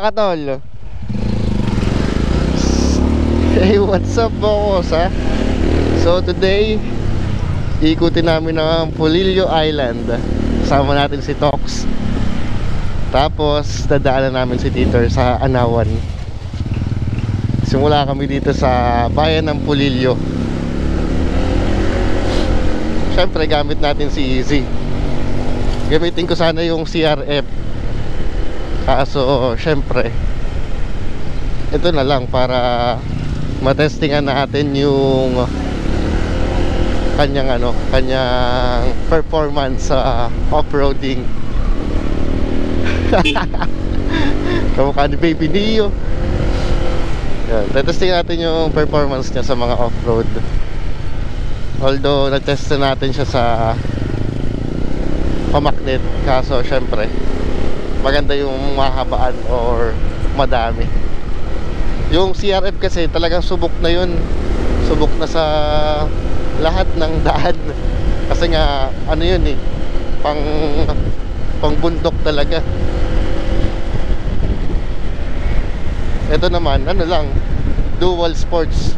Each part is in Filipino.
Katol. Hey, what's up boss ha? So today ikutin namin ang Polillo Island. Kasama natin si Tox. Tapos dadaanan namin si Titer sa Anawan. Simula kami dito sa bayan ng Polillo. Siyempre gamit natin si Easy. Gamitin ko sana yung CRF. Kaso syempre ito na lang para matestingan natin yung kanyang performance sa off-roading. Kamukha ni Baby Dio. Yan, testing natin yung performance niya sa mga off-road. Although na-test natin siya sa pamaknet, kaso syempre maganda yung mahabaan or madami. Yung CRF kasi talagang subok na yun. Subok na sa lahat ng daan. Kasi nga ano yun eh, pang bundok talaga. Ito naman ano lang, dual sports.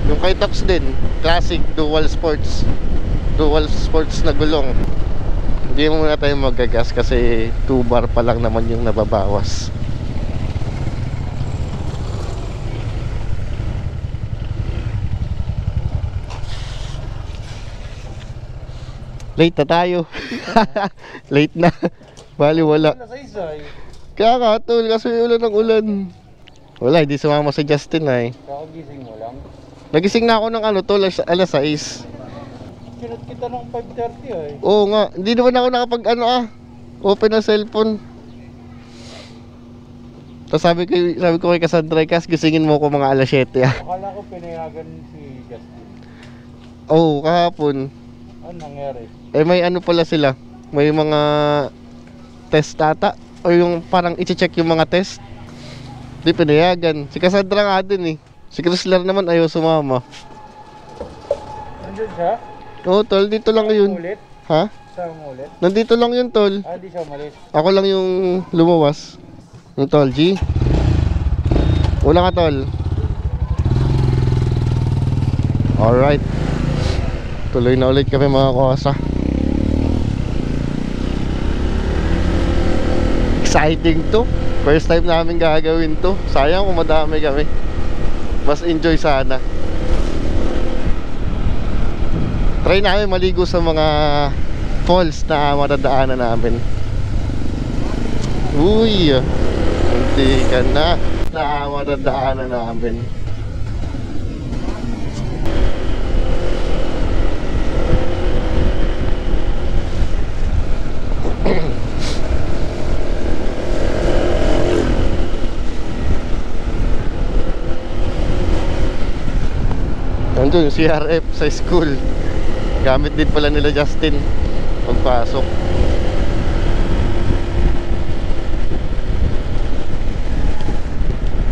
Yung kay Tox din, classic dual sports. Dual sports na gulong. Hindi muna tayo magagas kasi 2 bar pa lang naman yung nababawas. Late na tayo. Late na. Bali wala. Kaya nga tol, kasi ulan ng ulan. Wala, hindi sumama si Justin ay. Kakagising mo lang? Nagising na ako ng tol, alas 6. Sinat kita ng 5:30 ay. Oo nga, hindi naman ako nakapag open ang cellphone. Tapos sabi ko kay Cassandra, Kas, gisingin mo ko mga alas 7 Akala ko pinayagan si Justin. Oo, kahapon. Ano nangyari? Eh may pala sila, may mga test ata, o yung parang i-check yung mga test. Di pinayagan. Si Cassandra nga din eh. Si Chrysler naman ayaw sumama. Nandun siya? Oo tol, dito lang yun. Ulit? Ha? Siya umulit? Nandito lang yun tol. Di siya umalis. Ako lang yung lumuwas. Yung tol, G. Una ka tol. Alright. Tuloy na ulit kami mga kosa. Exciting to. First time namin gagawin to. Sayang kung madami kami. Mas enjoy sana. Try namin maligo sa mga falls na madadaanan namin. Uy, hindi ka na madadaanan namin. Nandun yung CRF sa school. Gamit din pala nila Justin pagpasok.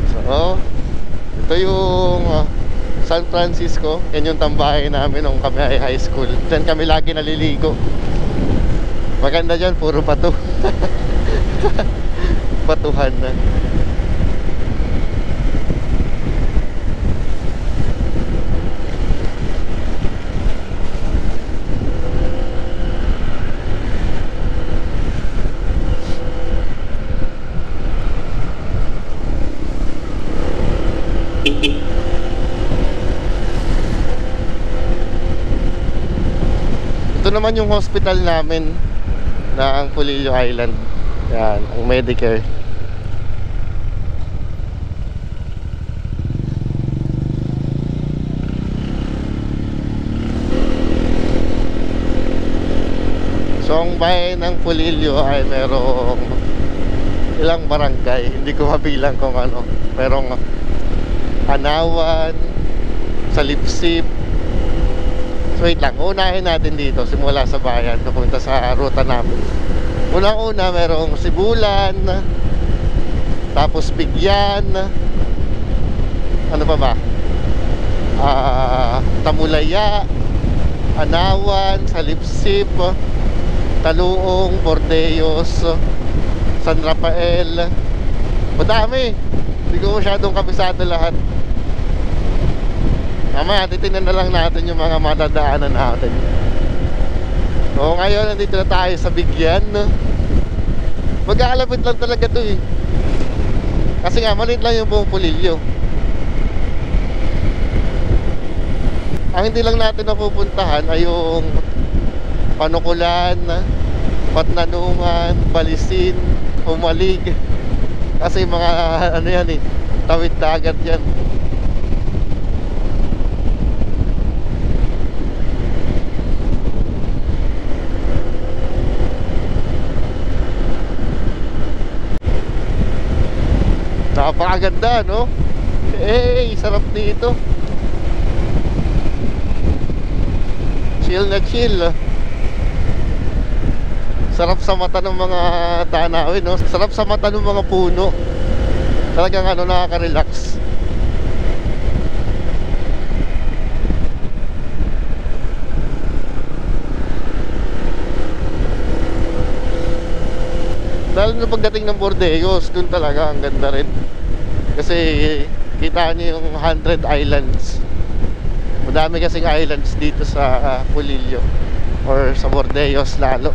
So ito yung San Francisco. Yan yung tambahay namin nung kami ay high school. Diyan kami lagi naliligo. Maganda dyan, puro pato. Patuhan na. Ito naman yung hospital namin na ang Polillo Island. Yan, ang Medicare. So ang bayan ng Polillo ay merong ilang barangay. Hindi ko mabilang kung ano. Merong Anawan, Salipsip. So wait lang, unahin natin dito. Simula sa bayan, papunta sa ruta namin. Unang-una merong Sibulan, tapos Bigyan, ano pa ba? Tamulaya, Anawan, Salipsip, Taluong, Bordeos, San Rafael, Madami. Hindi ko masyadong kabisado lahat. Mamaya, titignan na lang natin yung mga madadaanan natin. So ngayon, nandito na tayo sa Bigyan. Magkakalapit lang talaga to eh. Kasi nga, maliit lang yung buong Pulilio. Ang hindi lang natin napupuntahan ay yung Panukulan, Patnanungan, Balisin, Umalig. Kasi mga ano yan eh, tawid dagat yan. Napakaganda, no? Sarap dito. Chill na chill. Sarap sa mata ng mga tanawin, no? Sarap sa mata ng mga puno. Talagang ano, nakaka-relax. Lalo na pagdating ng Bordeos, dun talaga ang ganda rin. Kasi kita niyo yung 100 Islands. Madami kasing islands dito sa Pulilio or sa Bordeos lalo.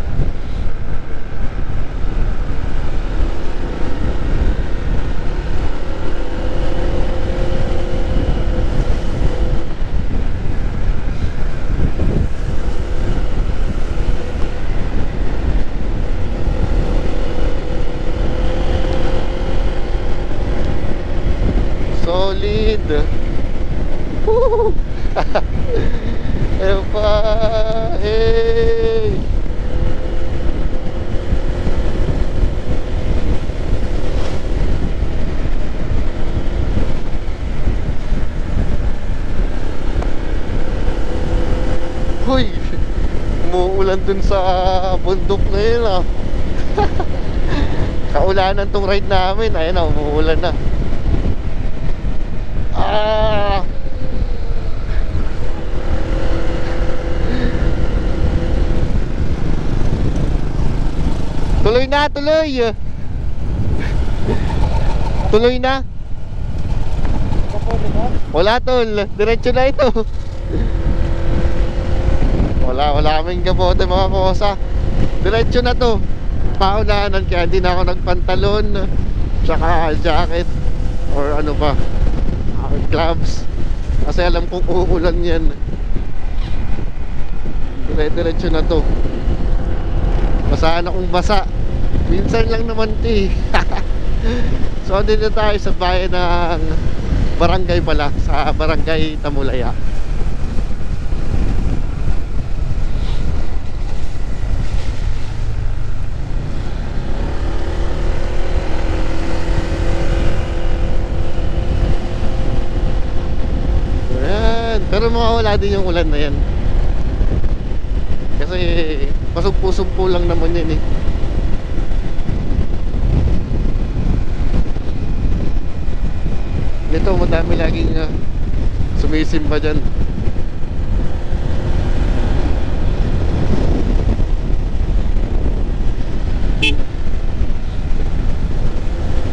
Solid. Epa, hey. Hoy, umuulan dun sa bundok na yun ah. Kaulanan tong ride namin. Ayun na, umuulan na. Tuloy na, tuloy. Tuloy na. Wala tol, diretso na ito. Wala kaming kapote mga kosa. Diretso na to. Paunahanan kaya hindi na ako nagpantalon, tsaka jacket or ano pa, gloves. Kasi alam kong uulan yan. Diretso na to. Basahan akong basa. Minsan lang naman ti. So dito tayo sa bayan ng barangay pala, sa barangay Tamulaya. Ayan. Pero mawawala din yung ulan na yan. Kasi pasugpo-sugpo lang naman yan eh. Dito madami laging sumisimba dyan.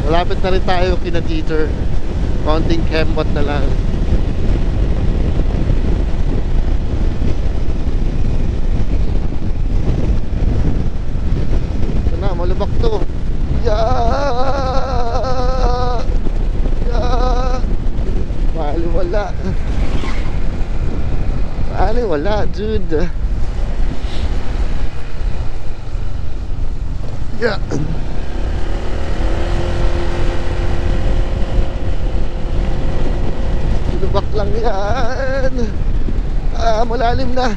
Malapit na rin tayo kina Dieter. Konting kembot na lang. Malubak to. Wala. Wala, dude. Lubak lang yan. Malalim na.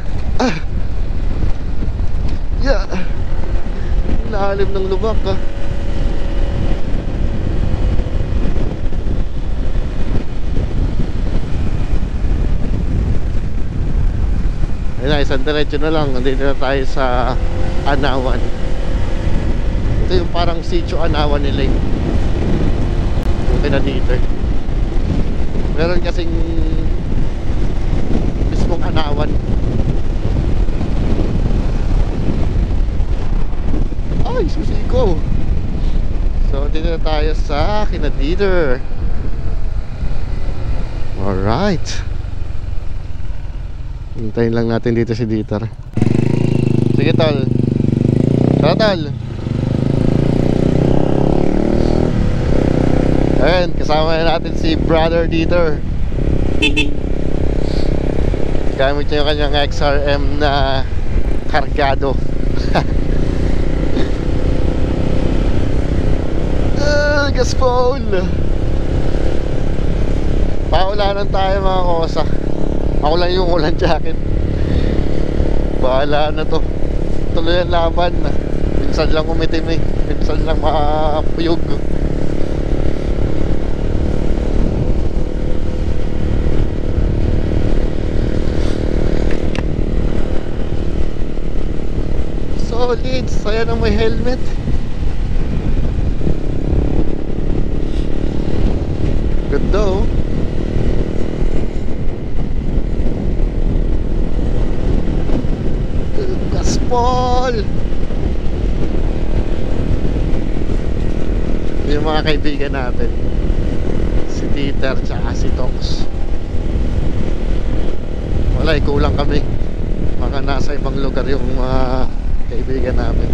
Lalim ng lubak ah. Ayun na, isang diretso na lang. Nandito na tayo sa Anawan. Ito yung parang sitio Anawan nila eh. Yung pinadito. Meron kasing mismong Anawan. Ay, susi ko. So Nandito na tayo sa kina Dieter. Alright. Hintayin lang natin dito si Dieter. Sige tol. Tara tol. Ayan, kasama na natin si Brother Dieter. Gamit niya yung kanyang XRM na kargado. Gaspol. Paulanan tayo mga kosa. Ako lang yung ulan jacket. Bahala na to. Tuloy ang laban. Minsan lang umitim eh. Minsan lang mapuyog. Solid. Saya na may helmet. Ganda oh. Gaspol. Yung mga kaibigan natin, si Dieter tsaka si Tox. Wala, kulang kami. Baka nasa ibang lugar yung mga kaibigan namin.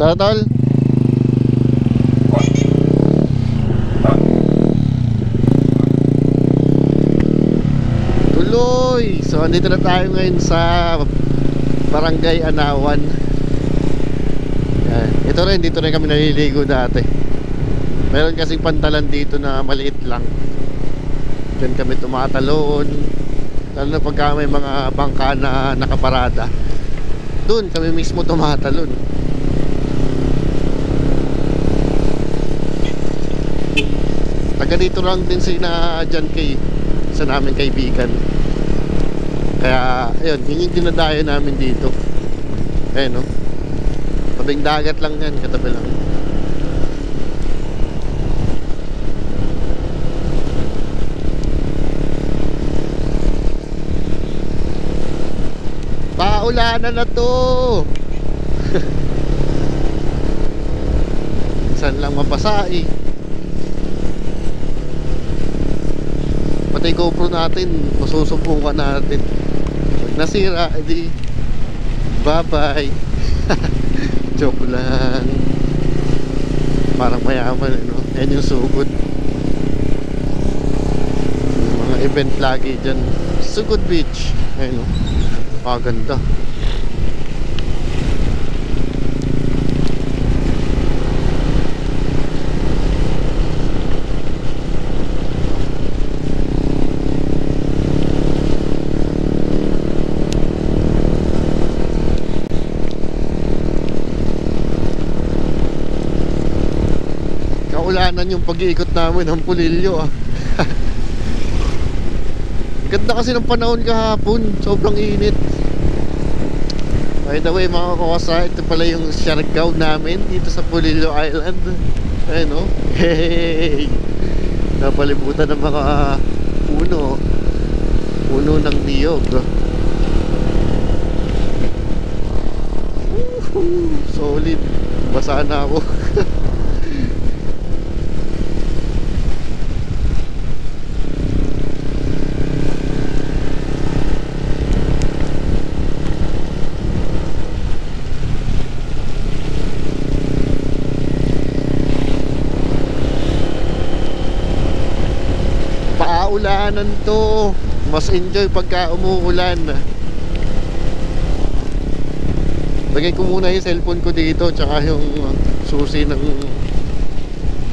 Tara tol. Tuloy. So andito na tayo ngayon sa Barangay Anawan. Yan. Ito rin, dito rin kami naliligo dati. Meron kasing pantalan dito na maliit lang. Diyan kami tumatalon. Lalo na pagka may mga bangka na nakaparada, doon kami mismo tumatalon. Taga dito lang din sina John Kay, sa namin kaibigan. Kaya ayun, yun yung dinadayo namin dito. Ayun no, tabing dagat lang yan, katabi lang. Paulanan na to. Minsan lang mabasa eh. Pati GoPro natin, masusubukan natin. Pag nasira, edi bye bye. Joke lang. Parang mayaman eh, no? Yan yung sugod. Yung mga event lagi dyan. Sugod Beach. Ayun no, paganda. Kaulanan yung pag-iikot namin ng Pulilio ah. Ganda kasi ng panahon kahapon, sobrang init. By the way mga kakosa, ito pala yung Siargao namin dito sa Pulilio Island. Ayun no, hey, napalibutan ng mga puno. Puno ng niyog. Solid. Basa na ako. Paulanan to. Mas enjoy pagka umuulan. Lagay ko muna yung cellphone ko dito, tsaka yung susi ng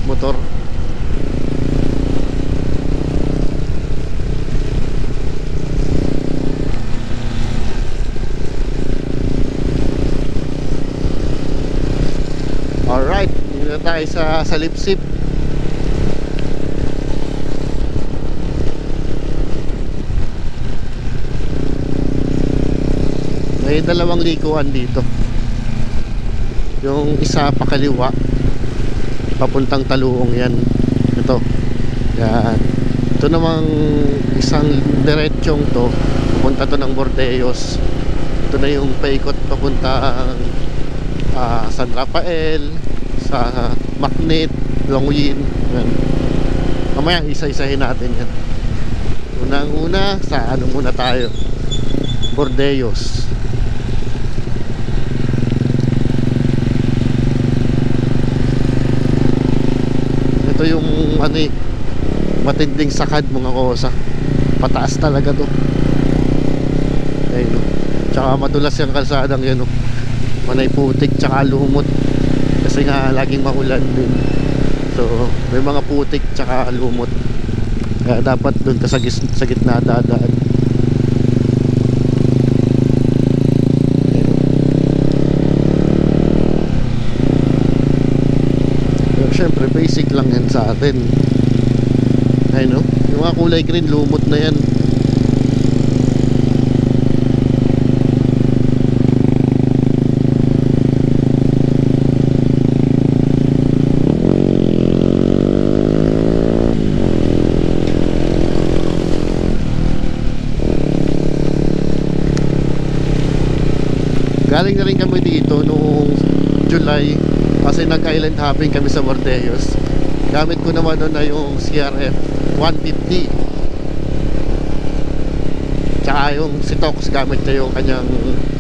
motor. Alright, dito na tayo sa Lipsip. May dalawang likuan dito. Yung isa pakaliwa papuntang Taluong, yan. Ito. Yan. Ito namang isang diretsong to, papunta to ng Bordeos. Ito na yung paikot papuntang San Rafael, sa Macnet, Longyin. Yan. Mamaya isa-isahin natin yan. Unang-una, sa ano muna tayo? Bordeos. Ito yung ano, matinding sakad mga kosa. Pataas talaga to. Ayun, no? Tsaka madulas yung kalsadang yan, no? Manay putik tsaka lumot. Kasi nga laging maulan din. So may mga putik tsaka lumot. Kaya dapat dun ka sa gitna dadaan. Pero syempre basic lang yan sa atin. Ayun, no? Yung mga kulay green, lumot na yan. Galing na rin kami dito noong July kasi nag-island hopping kami sa Bordeos. Gamit ko naman doon na yung CRF 150. Tsaka yung si Tox gamit niya yung kanyang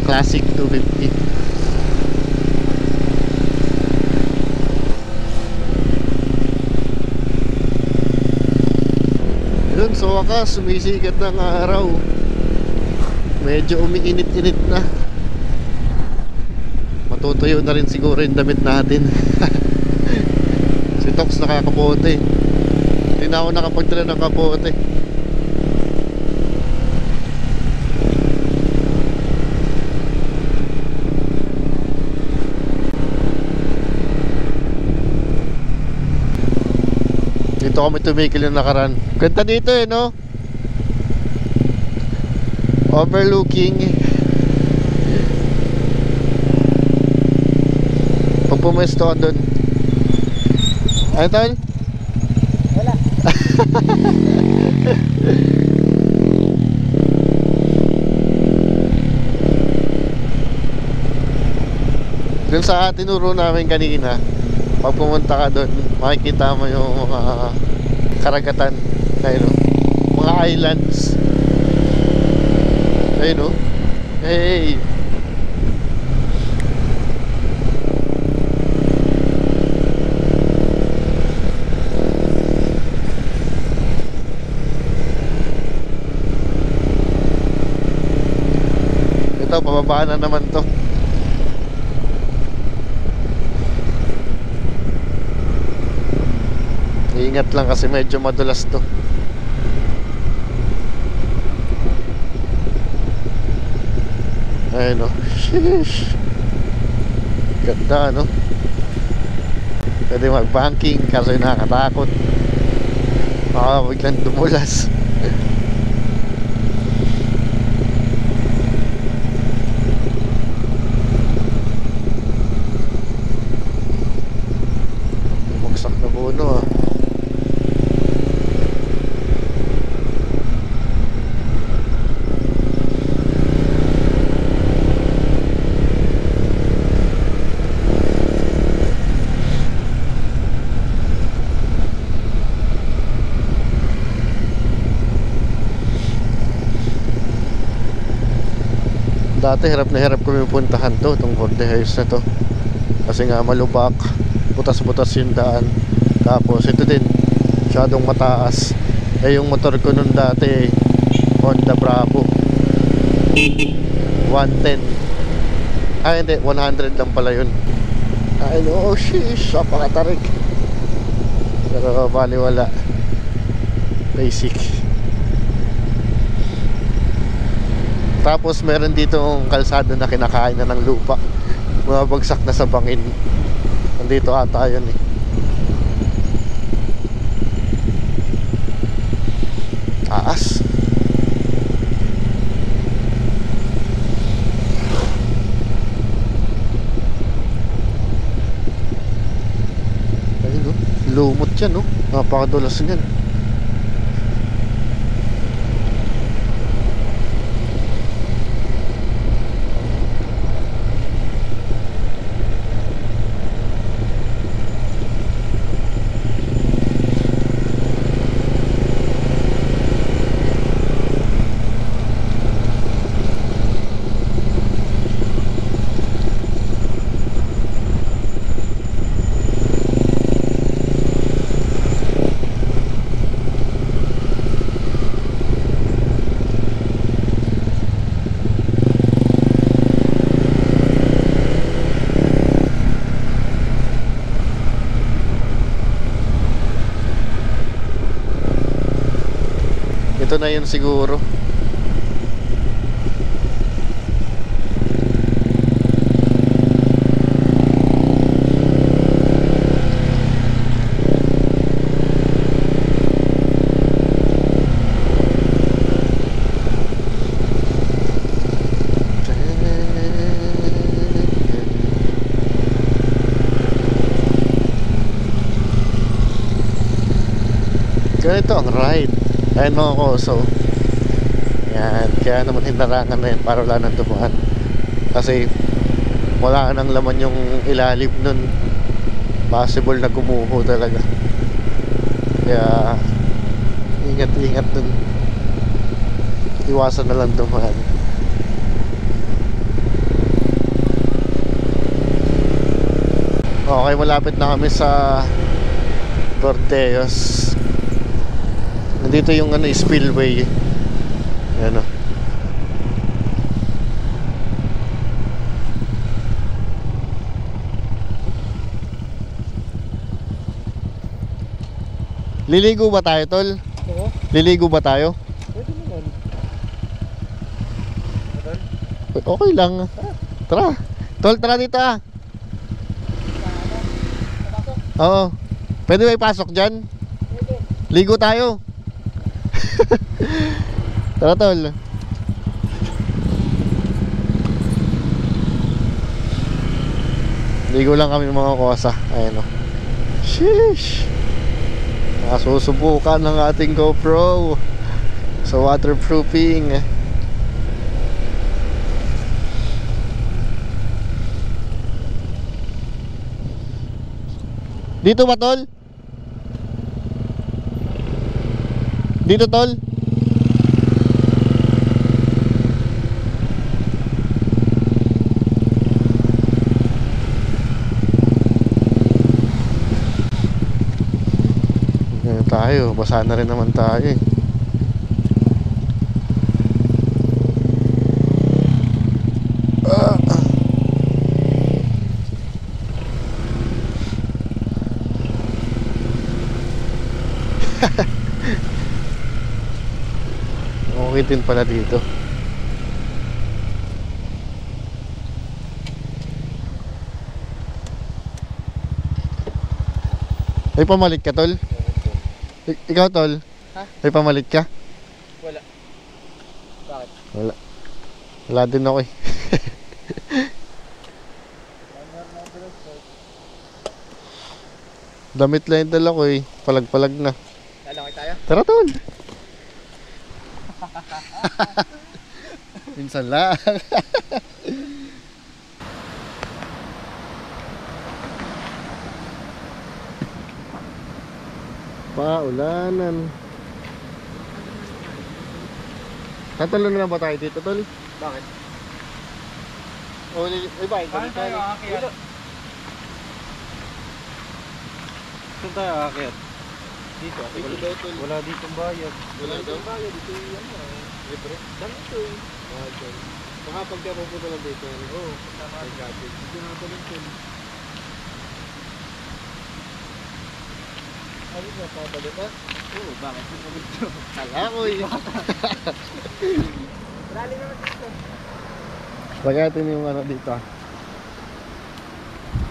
Classic 250. Yun, so wakas sumisikat ng araw. Medyo umiinit-init na. Matutuyo na rin siguro yung damit natin. Si Tox nakakapote. Hindi na ako nakapagdala ng kapote. Dito kami tumikil yung nakaraan. Ganda dito eh, no? Overlooking. Pag pumesto ka dun. Ano tol? Wala. Dun sa tinuro namin kanina, pag pumunta ka dun, makikita mo yung mga karagatan. Ayun, no? Mga islands. Ayun, no? Hey! Ito, pababa na naman to. Ingat lang kasi medyo madulas to. Ayun, no? Sheesh. Ganda, no? Pwede mag-banking kasi nakakatakot. Baka biglang dumulas. Bumagsak na puno, ah. Dati hirap na hirap kami puntahan to, itong Bordeos na to. Kasi nga malubak, butas-butas yung daan. Tapos ito din, masyadong mataas. Eh yung motor ko nun dati, Honda Bravo 110. Ah hindi, 100 lang pala yun. Ay no, sheesh, napakatarik. Pero bali wala. Basic. Tapos meron ditong kalsada na kinakain na ng lupa. Bumabagsak na sa bangin. Nandito ata yun eh. Taas. Ayun no, lumot yan no. Napakadulas yan. Ito na yun siguro. Ganito ang ride. Ayan mga koso. Yan. Kaya naman hinarangan na yan para wala nang dumaan. Kasi wala nang laman yung ilalim nun. Possible na gumuho talaga. Kaya ingat-ingat dun. Iwasan na lang dumaan. Okay, malapit na kami sa Gordeos. Nandito yung ano, spillway. Ayan o. Liligo ba tayo, tol? Oo. Liligo ba tayo? Pwede naman. Tol? Okay lang. Tara. Tol, tara dito ah. Oo. Pwede ba ipasok dyan? Pwede. Ligo tayo. Tara, tol. Ligo lang kami mga kosa. Ayan o. Sheesh. Nakasusubukan ng ating GoPro sa waterproofing. Dito ba, tol? Dito, tol? Ganyan tayo, basa na rin naman tayo eh. Okay din pala dito. May pamalit ka, tol? Ikaw, tol? Ha? May pamalit ka? Wala. Bakit? Wala. Wala din ako eh. Damit lang yung dala ko eh. Palag-palag na. Lalaki tayo? Tara, tol! Minsan lang. Paulanan. Tatalo na lang ba tayo dito, tol? Bakit? O, iba, Saan tayo aakyat? Saan tayo aakyat? Dito. Wala ditong bayad. Wala daw bayad. Dito yung ano, libre. Saan ito eh? Dyan. Baka pagka pupunta lang dito. Oo. Ay, grabe. Dito na ito lang, tol. Nakakabit na pabalik ha? Oo, bakit? Nakakabit ito. Kala ko eh. Rally naman dito. Lagay natin yung ano dito ah.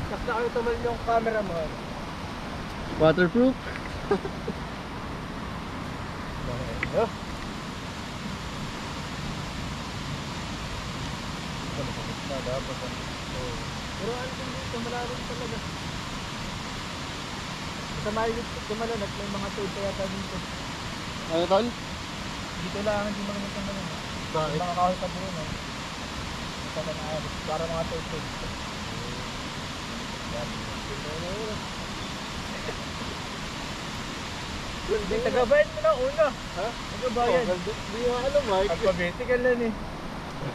Sakta kayo tumal yung camera mo. Waterproof. Oh. Pero ano din dito, malalim talaga. Sa mailip tumalanat, may mga toad kaya pa dito. Ano tol? Dito lang, hindi magamit ng mga. Bakit? Mga kahoy pa doon, no? Ito na nga, para mga toad dito. Hindi, tagabayan mo na una. Ha? Tagabayan. Hindi mo alam Mike. Alphabetical lang eh.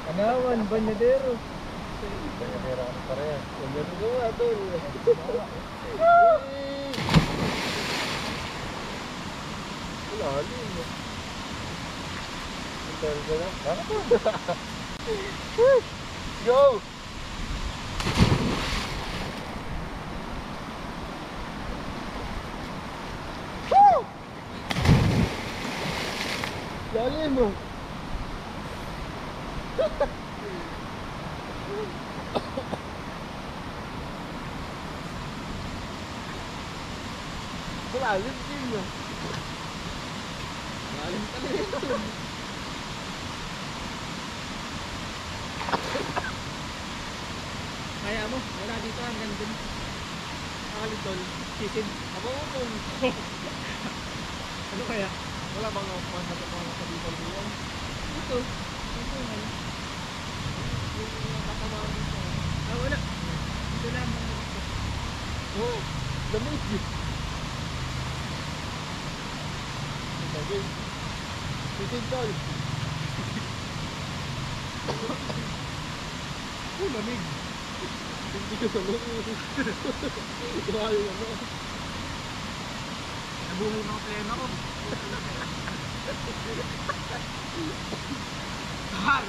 Anawan, Banyadero. Banyadero ano pareha. Banyadero nga tol. Lalim mo. Hotel ka na? Ano po? Go! Woo! Lalim mo. Lalim din mo. Lalim talaga. Kaya mo, wala dito hanggang dun. Nakalitol, sisid. Aba mo tol. Ano kaya? Wala bang masagot mga nasa dito yan? Ito. Ito nga. Yung nakamahan dito. Ah, wala. Ito lang. Oo, lamig. Lamig. Sisid tol. Oh, lamig. Hindi ko lamig. Grabe naman. Nabuhay ng plema ko. Kahal.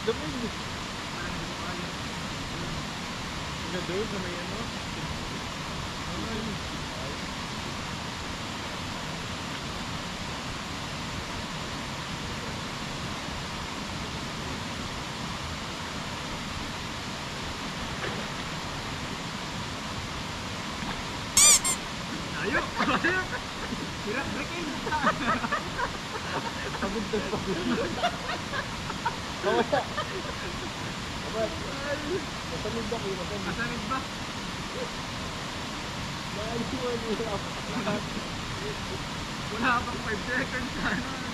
Lamig. Ganda sa may ano. Ayo, ayo. Hirap breaking. Pagod na pagod. Kawala. Abad. Masamid ba kayo? Masamid ba? Maaliwan hirap. Wala pang 5 seconds. Ano?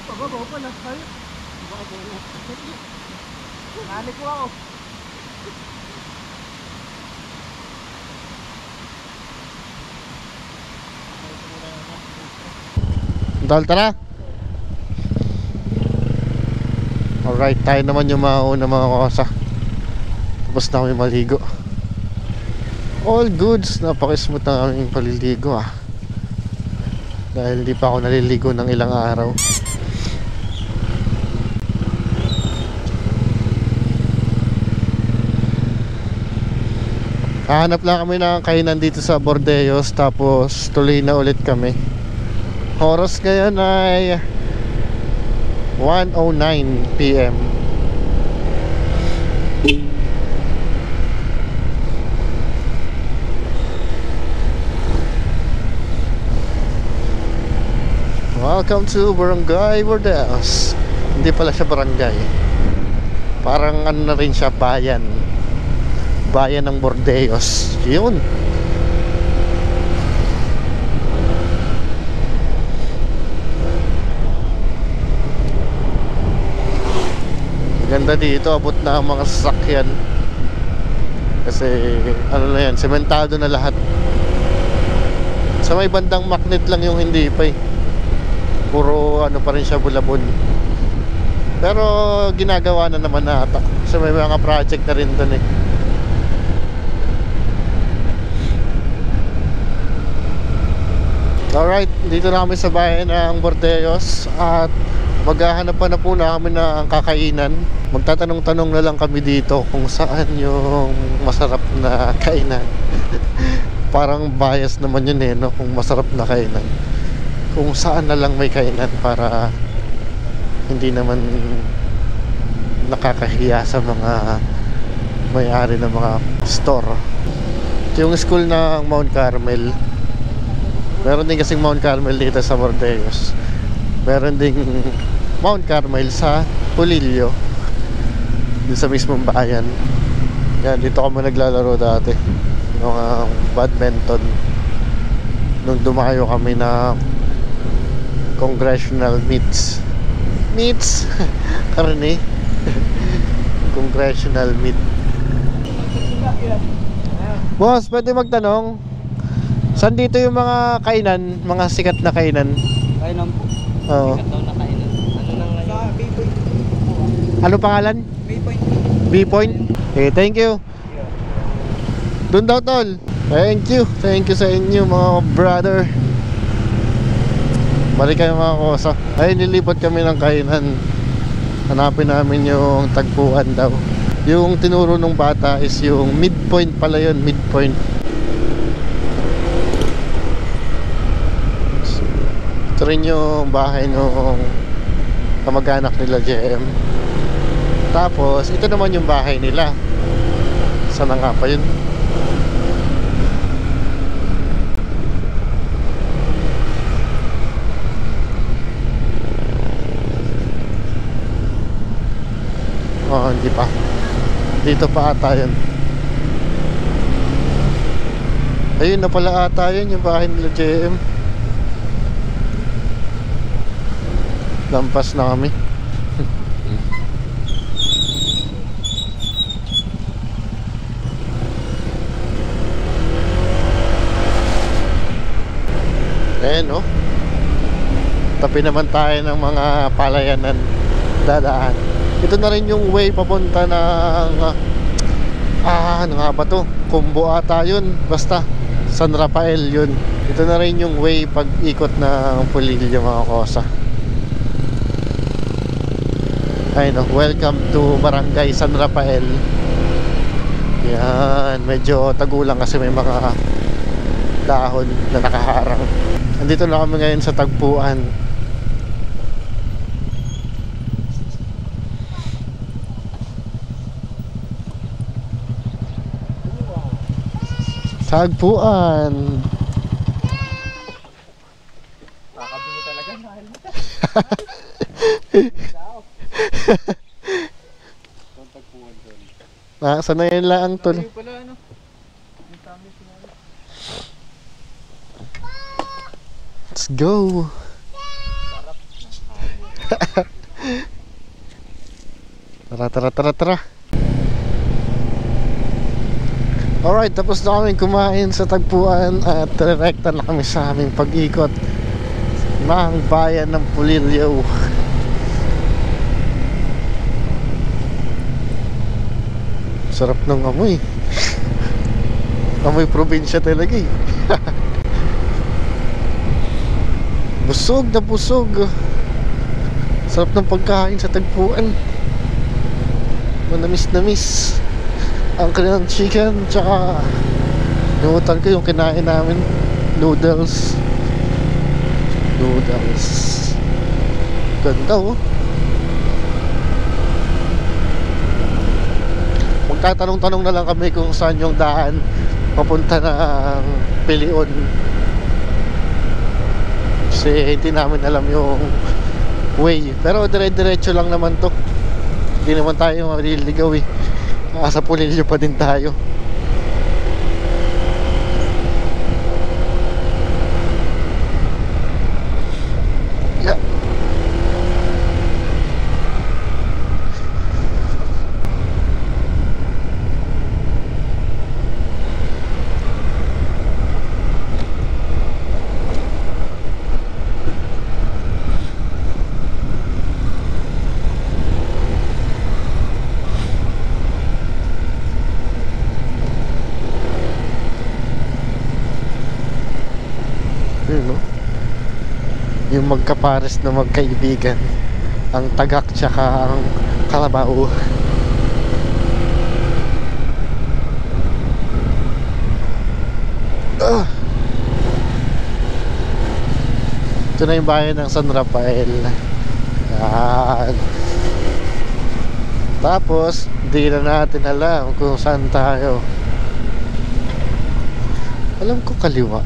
Pababaw pala, tayo. Nalik ko ako. Dahil tara. Alright, tayo naman yung mauna mga kasa. Tapos na kami maligo. All goods, napaka-smooth ng aming paliligo ah. Dahil hindi pa ako naliligo ng ilang araw. Hahanap lang kami ng kainan dito sa Bordeos. Tapos tuloy na ulit kami. Oras ngayon ay 1:09 PM. welcome to Barangay Bordeos. Hindi pala siya barangay. Parang ano na rin siya, bayan. Bayan ng Bordeos. Yun. Ganda dito, abot na ang mga sasakyan. Kasi ano na yan, sementado na lahat. Sa may bandang Macnet lang yung hindi pa eh. Puro ano pa rin siya, bulabon. Pero ginagawa na naman ata. Kasi may mga project na rin doon eh. Alright, dito na kami sa bayan ng Bordeos. At maghahanap pa na po na kami ng kakainan. Magtatanong-tanong na lang kami dito kung saan yung masarap na kainan. Parang bias naman yun eh, no? Kung masarap na kainan, kung saan na lang may kainan para hindi naman nakakahiya sa mga may-ari ng mga store. Yung school ng Mount Carmel, meron din kasing Mount Carmel dito sa Bordeos. Meron ding Mount Carmel sa Pulillo, dito sa mismong bayan. Yan, dito kami naglalaro dati nung badminton, nung dumayo kami na congressional meets karne. Congressional meet. Boss, pwede magtanong, saan dito yung mga kainan, mga sikat na kainan? Kainan po. Oo. Sikat daw na kainan. Ano nang sa B-Point? Ano pangalan? B-Point. B-Point? Okay, thank you. Doon daw, tol. Thank you sa inyo mga brother. Balik kayo mga kosa. Ay, nilipat kami ng kainan. Hanapin namin yung tagpuan daw. Yung tinuro ng bata is yung Midpoint pala yun, Midpoint. Ito rin yung bahay nung kamag-anak nila JM. Tapos ito naman yung bahay nila. Sana nga pa yun? Oh, hindi pa. Dito pa ata yun. Ayun na pala ata yun, yung bahay nila JM. Lampas na kami. Ayan, oh. Tabi naman tayo ng mga palayanan, dadaan. Ito na rin yung way papunta ng ano nga ba to? Kumbo ata yun. Basta San Rafael yun. Ito na rin yung way pag ikot ng Pulillo mga kosa. Ayun, welcome to Barangay San Rafael. Yan, medyo tagulang kasi may mga dahon na nakaharang. Andito na kami ngayon sa tagpuan. Tagpuan. Nakabili talaga mahal mo. Tagpuan doon. Sanayin lang tol. Ayun pala ano. Yung tami sinali. Let's go. Tara. Alright, tapos na kami kumain sa tagpuan at direkta na kami sa aming pag-ikot ng bayan ng Pulillo. Sarap ng amoy. Amoy probinsya talaga eh. Busog na busog. Sarap ng pagkain sa tagpuan. Manamis-namis ang kanilang chicken, tsaka nuutan ko yung kinain namin, noodles. Ganda oh. Magtatanong-tanong na lang kami kung saan yung daan papunta ng Pilion. Kasi hindi namin alam yung way. Pero dire-diretso lang naman to. Hindi naman tayo maliligaw eh. Nasa Pulilio pa din tayo. Yeah. Yun, no? Yung magkapares na magkaibigan, ang Tagak tsaka ang Kalabaw. Ito na yung bayan ng San Rafael. Yan. Tapos di na natin alam kung saan tayo. Alam ko kaliwa.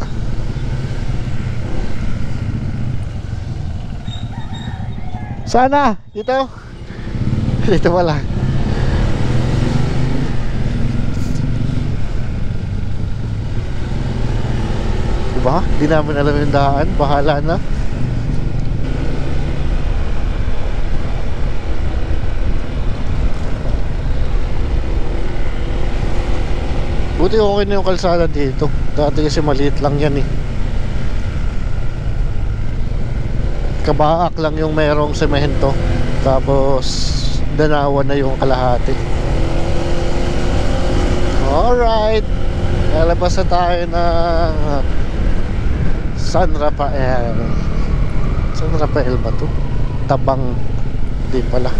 Sana dito. Dito wala. Diba? Di namin alam yung daan. Bahala na. Buti okay na yung kalsada dito. Dati kasi maliit lang yan eh. Kabaak lang yung merong semento. Tapos danawan na yung kalahati. Alright, lalabas na tayo ng San Rafael. San Rafael ba to? Tabang. Di pala.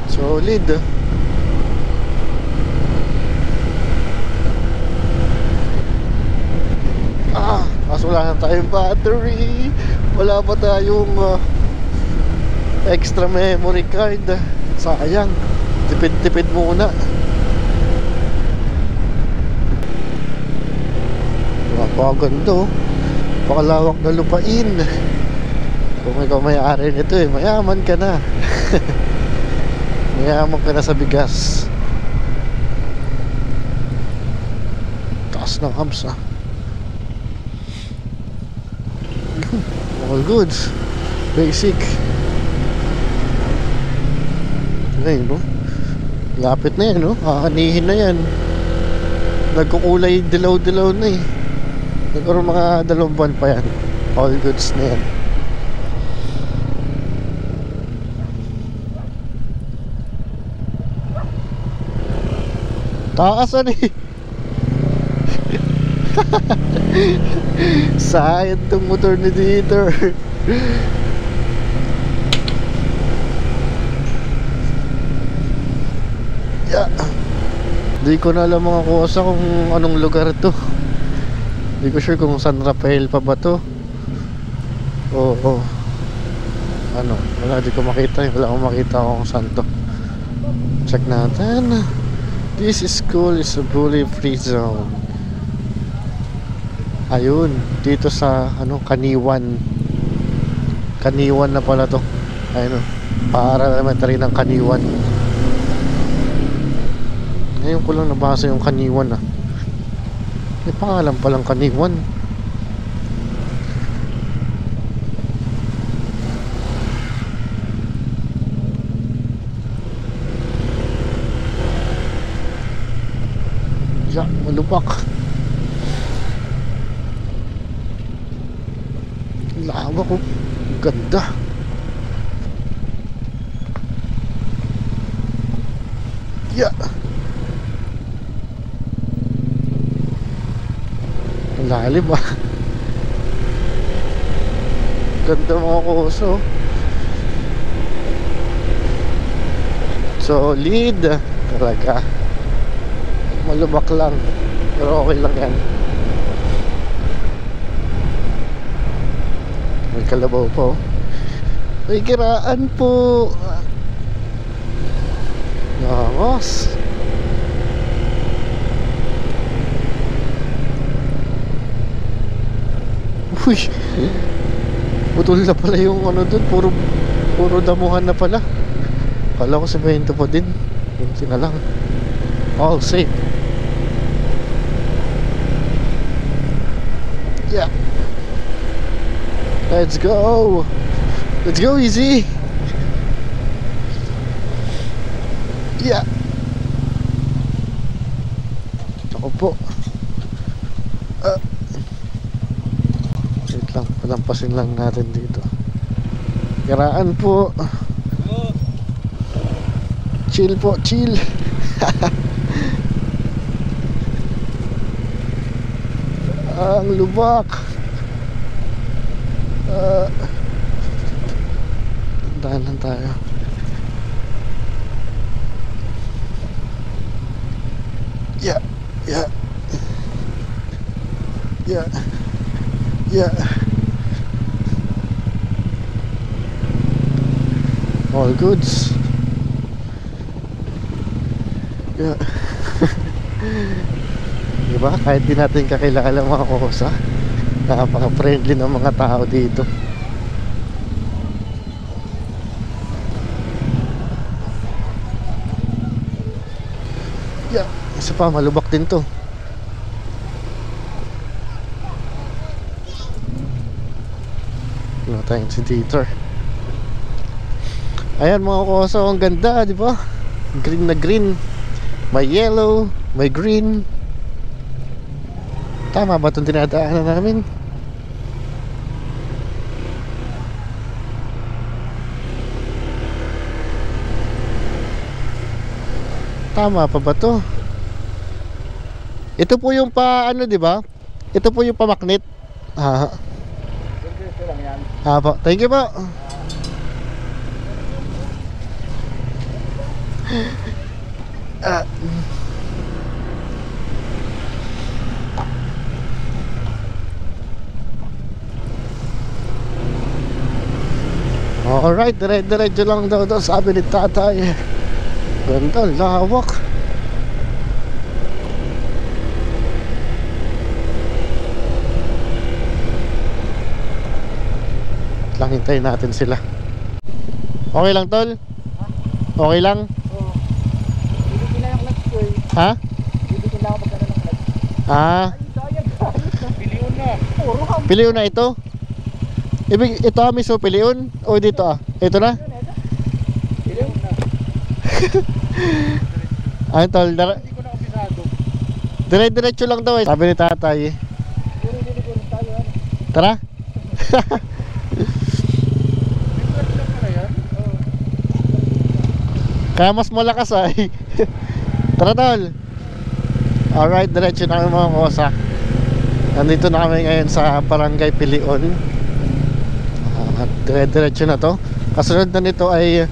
Solid. Kaso wala na tayong battery. Wala pa tayong extra memory card. Sayang. Tipid-tipid muna. Napakaganda. Pakalawak na lupain. Kung ikaw may-ari nito eh, mayaman ka na. Mayaman ka na sa bigas. Taas ng abs ah. All goods. Basic. Ayun, no? Lapit na yan, no? Aanihin na yan. Nagkukulay dilaw-dilaw na eh. Nagkaroon mga 2 buwan pa yan. All goods na yan. Taasan eh. Sayang tong motor ni Dieter. Yeah. Di ko na alam mga kusa kung anong lugar to. Di ko sure kung San Rafael pa ba to. Oo. Ano, wala, di ko makita. Wala akong makita kung saan to. Check natin. This school is a bully free zone. Ayun, dito sa ano, Kaniwan. Kaniwan na pala to. Ayun, para elementary ng Kaniwan. Ngayon ko lang nabasa yung Kaniwan ah. May pangalan palang Kaniwan. Ya, malupak. Lawa ko. Ganda. Yeah. Lalim ah. Ganda mga kuso. Solid talaga. Malubak lang, pero okay lang yan. May kalabaw po. May kiraan po. Vamos. Uy, putol na pala yung ano dun. Puro damuhan na pala. Kala ko semento pa din. Yun na lang. All safe. Yeah. Let's go. Let's go, easy. Yeah. Ako po. Wait lang, palampasin lang natin dito. Garaan po. Chill po, chill. Ang lubak. Dahan lang tayo. Yeah, yeah. Yeah. Yeah. All goods. Yeah. Diba? Kahit di natin kakilala mga kosa, napaka-friendly ng mga tao dito. Yeah. Isa pa, malubak din to. Wala tayong sedator. Ayan mga kosa, ang ganda, di ba? Green na green. May yellow, may green. Tama ba itong dinadaanan namin? Tama pa ba to? Ito po yung pa ano, di ba? Ito po yung pamaknit. Ah. Ah po. Thank you po. Alright, dire-diretso lang daw sabi ni tatay. Ganda, lawak. Lang hintayin natin sila. Okay lang tol? Okay lang? Oo. Hindi na yung clutch ko eh. Ha? Hindi ko na ako magkano ng clutch. Ah, Piliun na. Puro ham. piliun na ito? Ibig ito mismo piliun? O dito ah? Ito na? Piliun na. Ayun tol, Hindi ko na opisado. dire-diretso lang daw eh. Sabi ni tatay. Puro dili tayo ano. Tara. Kaya mas malakas ay. Tara tol. Alright, diretso na kami mga kosa. Nandito na kami ngayon sa Barangay Pilion. At dire-diretso na to. Kasunod na nito ay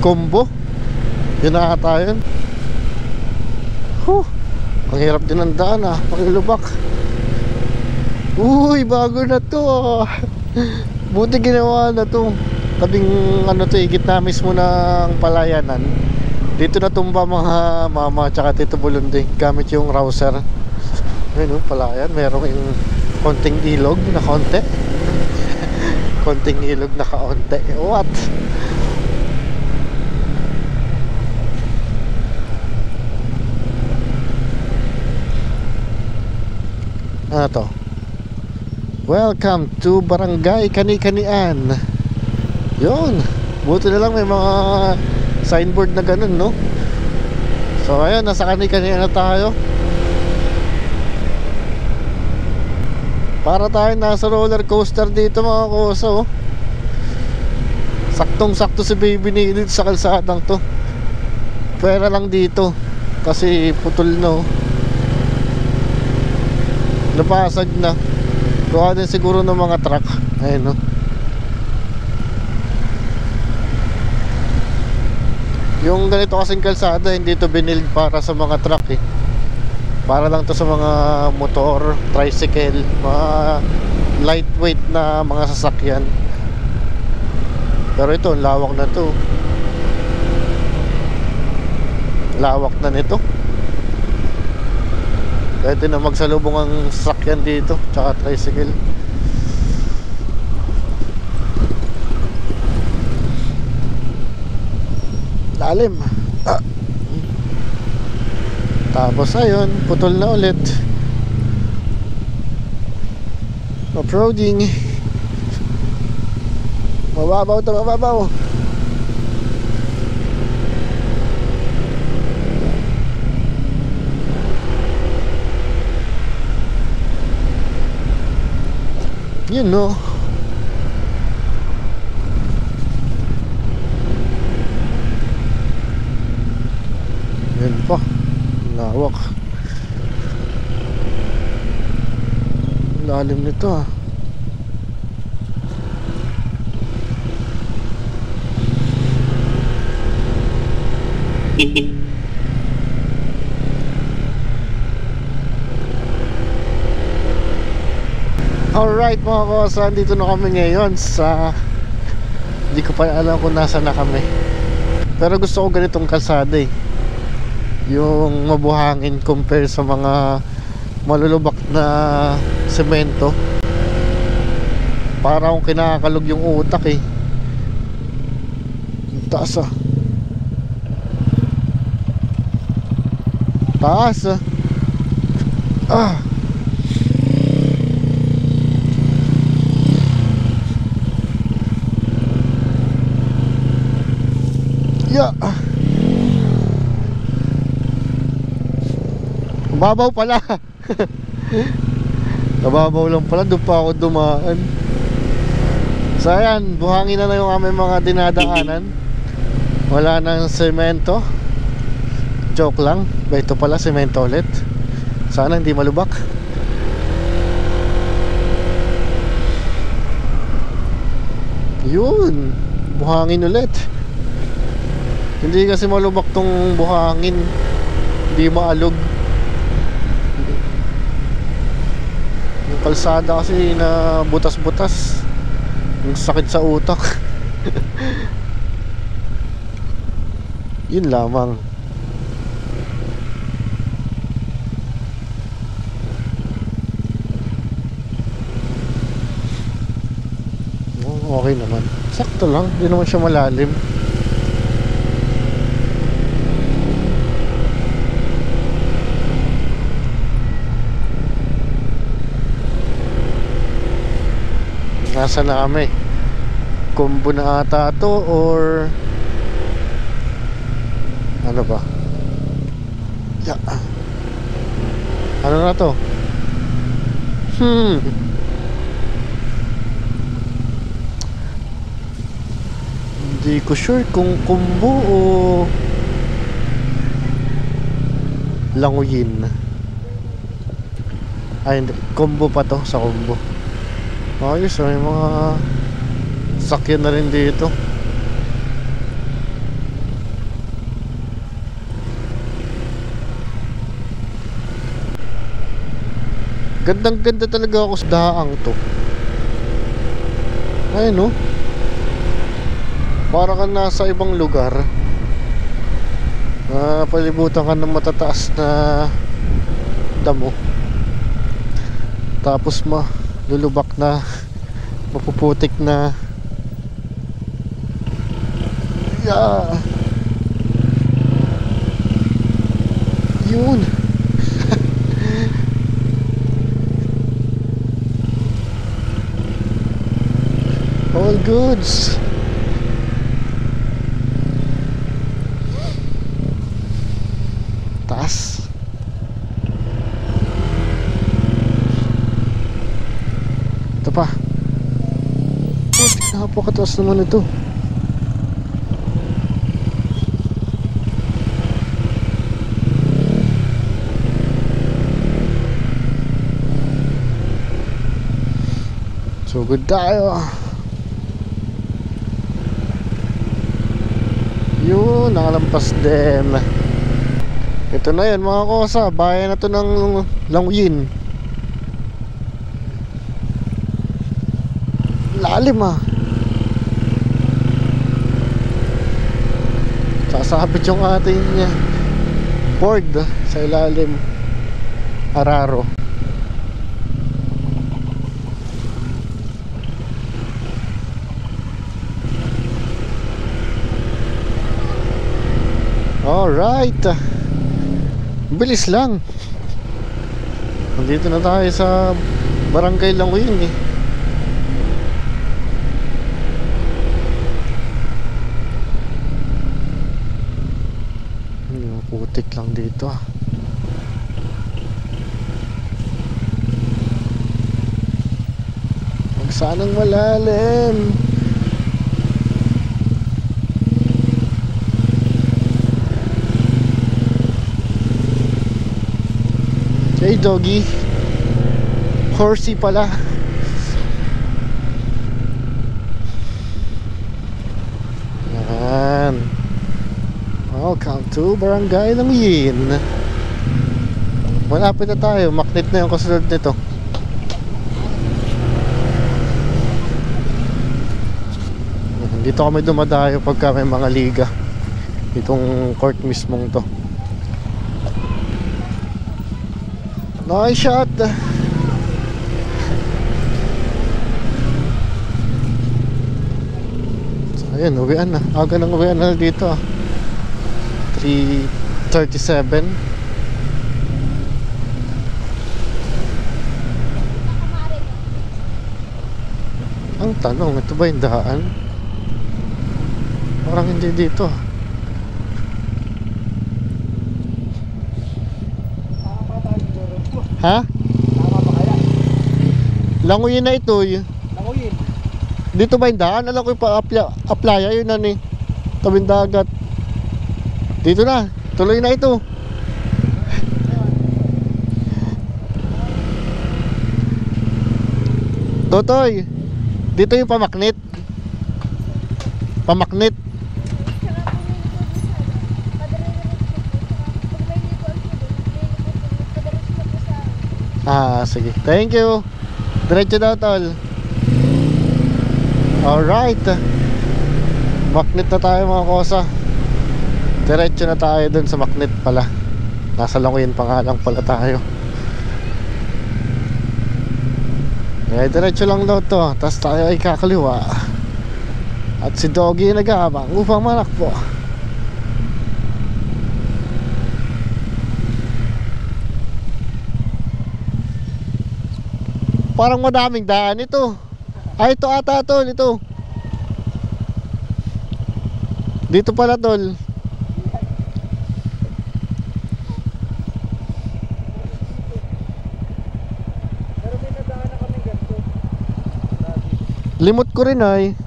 Combo. Yun na ata yun. Ang hirap din ang daan ah. Pangilubak. Uy, bago na to ah. Buti ginawa na to. Tabing ano to, gitna mismo ng palayanan. Dito natumba mga mama tsaka Tito Bulundi gamit yung rouser. Ayun oh, palayan. Merong yung konting ilog na konti. Konting ilog na kaunti. What? Ano to? Welcome to Barangay Kani-Kanian. Yun. Buti na lang may mga signboard na ganun, no? So ayun, nasa Kani-Kanian na tayo. Para tayo nasa roller coaster dito mga koso. Saktong-sakto si baby ni dito sa kalsadang to. Pwera lang dito kasi putol no. Napasag na. Gawa din siguro ng mga truck. Ayun no. Yung ganito kasing kalsada hindi to binild para sa mga truck eh. Para lang to sa mga motor, tricycle, mga lightweight na mga sasakyan. Pero ito, lawak na to. Lawak na nito. Pwede na magsalubong ang sasakyan dito, tsaka tricycle. Lalim. Tapos ayun, putol na ulit. Off-roading. Mababaw to, mababaw. Yun no. Yun pa. Lawak. Lalim nito ah. Alright mga kosa, dito na kami ngayon sa... Hindi ko pa alam kung nasa na kami. Pero gusto ko ganitong kalsada eh. Yung mabuhangin compare sa mga malulubak na semento. Parang kinakalog yung utak eh. Ang taas ah. Taas ah. Ah. Yeah. Mababaw pala. Nababaw lang pala, doon pa ako dumaan. So ayan, buhangin na yung aming mga dinadaanan. Wala nang semento. Joke lang, ito pala semento ulit. Sana hindi malubak. Yun, buhangin ulit. Hindi kasi malubak tong buhangin. Hindi maalog. Yung kalsada kasi na butas-butas. Yung sakit sa utak. Yun lamang. Okay naman. Sakto lang, hindi naman siya malalim. Nasa na kami? Combo na ata to or ano ba? Yeah. Ano na to? Hindi ko sure kung combo o Languyin. Ay hindi, combo pa to, sa combo. Ayos, may mga sakyan na rin dito. Gandang ganda talaga ako sa daang to. Ayun no, para kang nasa ibang lugar. Palibutan ka ng matataas na damo. Tapos lulubak na, mapuputik na. Yeah. Yun. All goods. Taas. Ito pa. Napakataas naman ito. So good tayo. Yun, nakalampas din. Ito na yun mga kosa, bayan na to ng Languyin. Lalim ah. Sasabit yung ating Ford sa ilalim. Araro. Alright. Bilis lang. Nandito na tayo sa Barangay Languyin eh. Yung putik lang dito ah. Huwag sanang malalim. Hey doggy. Horsey pala. Yan. Welcome to Barangay Languyin. Malapit na tayo. Maknit na yung kasunod nito. Dito kami dumadayo pagka may mga liga. Itong court mismong to. Nice shot. So, ayun, uwian na. Aga nang uwian na dito ah. 3:37. Ang tanong, ito ba yung daan? Parang hindi dito. Ha? Tama ba kaya? Languyin na ito. Languyin. Dito ba yung daan? Alam ko yung pa-applya yun na ni tabing dagat. Dito na. Tuloy na ito. Totoy, dito yung pamaknit. Pamaknit. Ah, sige. Thank you. Diretso daw, tol. Alright. Maknit na tayo mga kosa. Diretso na tayo dun sa Maknit pala. Nasa Languyin pa nga lang pala tayo. Eh, diretso lang daw to. Tapos tayo ay kakaliwa. At si Doggy nag-aabang upang manakbo. Parang madaming daan ito. Ay, ito ata tol, ito. Dito pala tol. Pero may nadaan na kami ganito. Limot ko rin ay.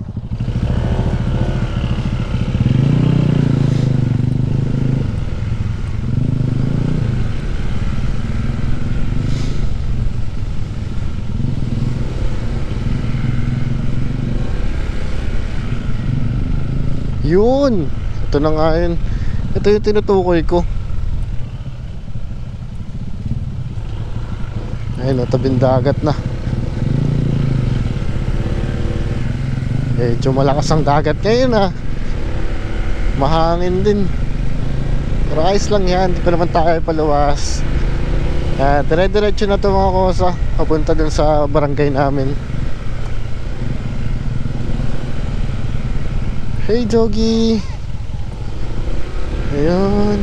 Yun. Ito na nga yun. Ito yung tinutukoy ko. Ayun o, tabing dagat na. Medyo malakas ang dagat ngayon ah. Mahangin din. Pero ayos lang yan. Hindi pa naman tayo paluwas. Dire-diretso na ito mga kosa. Papunta dun sa barangay namin. Hey doggy. Ayun.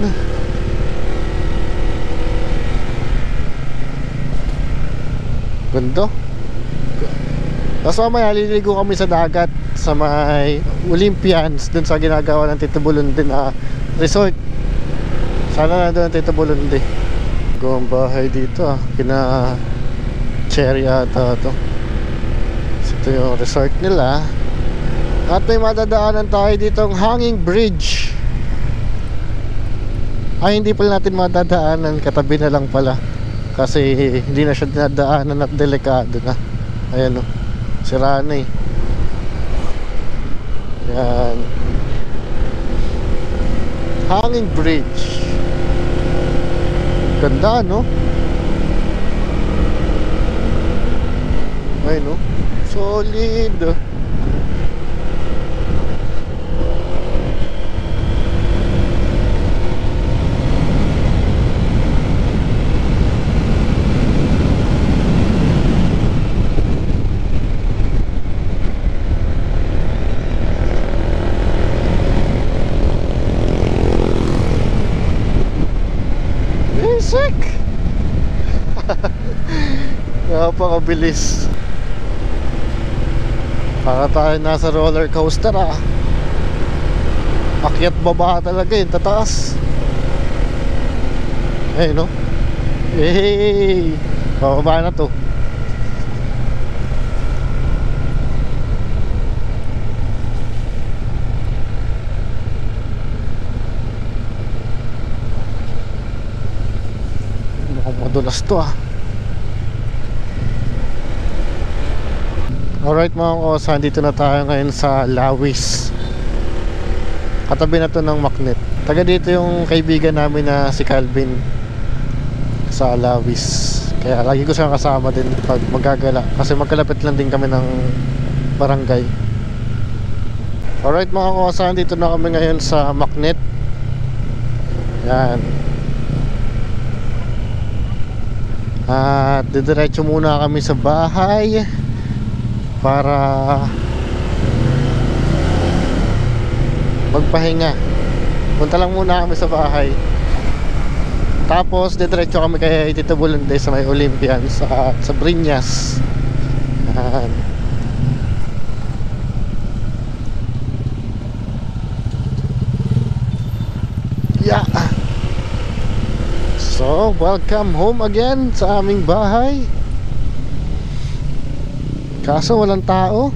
Ganda. Tapos mamaya liligo kami sa dagat sa may Olympians, dun sa ginagawa ng Tito Bulundi na resort. Sana na doon ang Tito Bulundi. Gawang bahay dito ah. Kina Cherry ata to. Ito yung resort nila. At may madadaanan tayo ditong hanging bridge. Ay, hindi pala natin madadaanan. Katabi na lang pala. Kasi hindi na siya dinadaanan at delikado na. Ayan o, sira na eh. Yan. Hanging bridge. Ganda no? Ay no, solid. Sik! Napakabilis. Para tayo nasa roller coaster ah. Akyat baba talaga yun, tataas. Eh no? Hey! Bababa na to. Mukhang madulas to ah. Alright mga kosa, dito na tayo ngayon sa Lawis. Katabi na to ng Macnet. Taga dito yung kaibigan namin na si Calvin sa Lawis. Kaya lagi ko siyang kasama din pag magagala. Kasi magkalapit lang din kami ng barangay. Alright mga kosa, dito na kami ngayon sa Macnet. Yan. At didiretso muna kami sa bahay para magpahinga. Punta lang muna kami sa bahay. Tapos diretso kami kay Tito Bulande sa may Olympian sa Briñas. Yan. Yeah. So, welcome home again sa aming bahay. Kaso walang tao.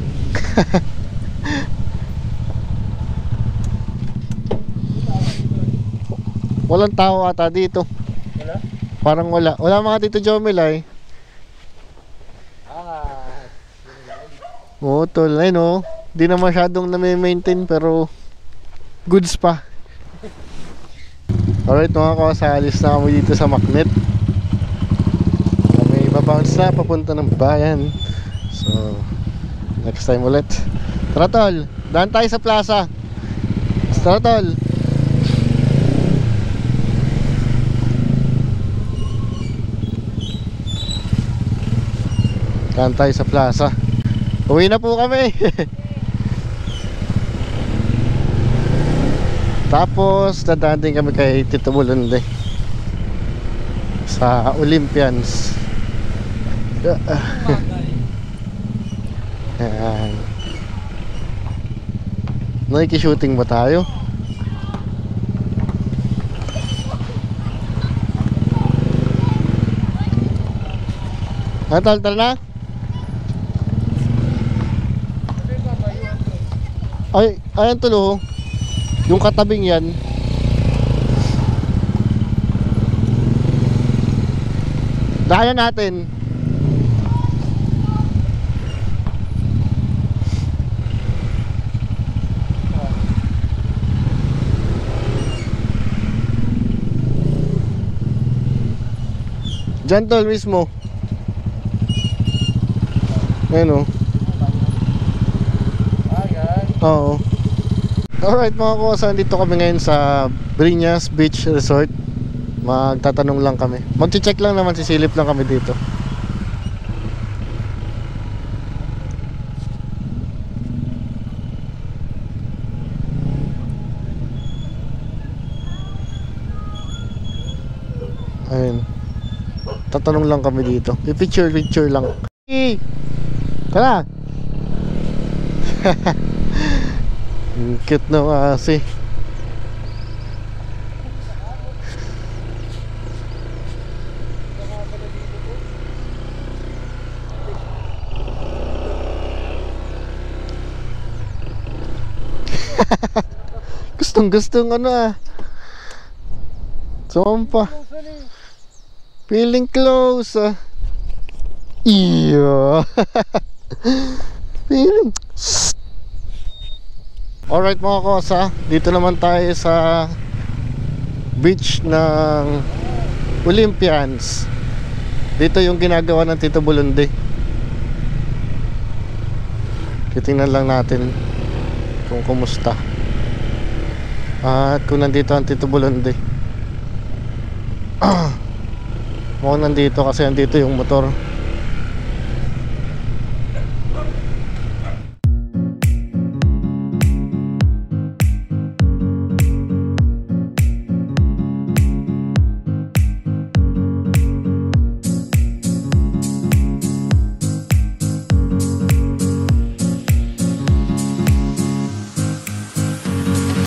Walang tao ata dito. Wala? Parang wala. Wala mga Tito Jomel ay. Oo, tol. Ayun o. Di na masyadong na-maintain pero goods pa. Alright mga kawasa, alis na kami dito sa Macnet. Kami babounce na papunta ng bayan. So, next time ulit. Tara tol, daan tayo sa plaza. Tara tol. Daan tayo sa plaza. Uwi na po kami. Tapos dadaan din kami kay Tito Bulande sa Olympians. Ayan. Nakikishooting ba tayo? Tal na? Ay, ayan tulo. Yung katabing yan. Daanan natin. Diyan tol mismo. Ayan o. Oo. Alright mga kuwasa, dito kami ngayon sa Briñas Beach Resort. Magtatanong lang kami. Magche-check lang naman, sisilip lang kami dito. Ayun. Tatanong lang kami dito. I-picture lang. Hey! Tara! Cute na kasi. Gustong ano ah. Sumpa. Feeling close ah. Iyo. Feeling. Alright mga kosa, dito naman tayo sa beach ng Olympians. Dito yung ginagawa ng Tito Bulande. Titingnan lang natin kung kumusta. At kung nandito ang Tito Bulande. Mukhang nandito kasi nandito yung motor.